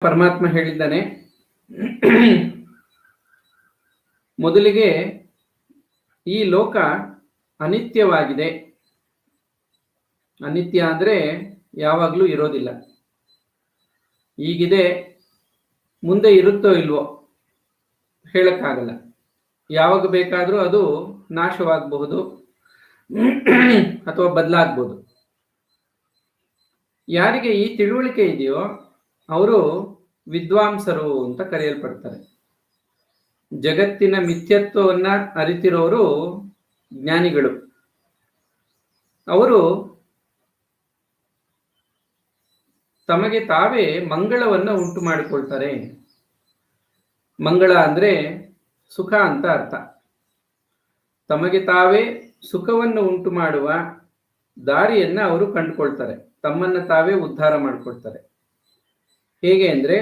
ಪರಮಾತ್ಮ ಹೇಳಿದ್ದಾನೆ, ಮೊದಲಿಗೆ ಈ ಲೋಕ ಅನಿತ್ಯವಾಗಿದೆ. ಅನಿತ್ಯ ಅಂದ್ರೆ ಯಾವಾಗಲೂ ಇರೋದಿಲ್ಲ. ಈಗಿದೆ, ಮುಂದೆ ಇರುತ್ತೋ ಇಲ್ವೋ ಹೇಳಕ್ಕಾಗಲ್ಲ. ಯಾವಾಗ ಬೇಕಾದರೂ ಅದು ನಾಶವಾಗಬಹುದು ಅಥವಾ ಬದಲಾಗಬಹುದು. ಯಾರಿಗೆ ಈ ತಿಳುವಳಿಕೆ ಇದೆಯೋ ಅವರು ವಿದ್ವಾಂಸರು ಅಂತ ಕರೆಯಲ್ಪಡ್ತಾರೆ. ಜಗತ್ತಿನ ಮಿಥ್ಯತ್ವವನ್ನ ಅರಿತಿರೋರು ಜ್ಞಾನಿಗಳು. ಅವರು ತಮಗೆ ತಾವೇ ಮಂಗಳವನ್ನ ಉಂಟು ಮಾಡಿಕೊಳ್ತಾರೆ. ಮಂಗಳ ಅಂದ್ರೆ ಸುಖ ಅಂತ ಅರ್ಥ. ತಮಗೆ ತಾವೇ ಸುಖವನ್ನು ಉಂಟು ಮಾಡುವ ದಾರಿಯನ್ನ ಅವರು ಕಂಡುಕೊಳ್ತಾರೆ. ತಮ್ಮನ್ನ ತಾವೇ ಉದ್ಧಾರ ಮಾಡಿಕೊಳ್ತಾರೆ. ಹೇಗೆ ಅಂದ್ರೆ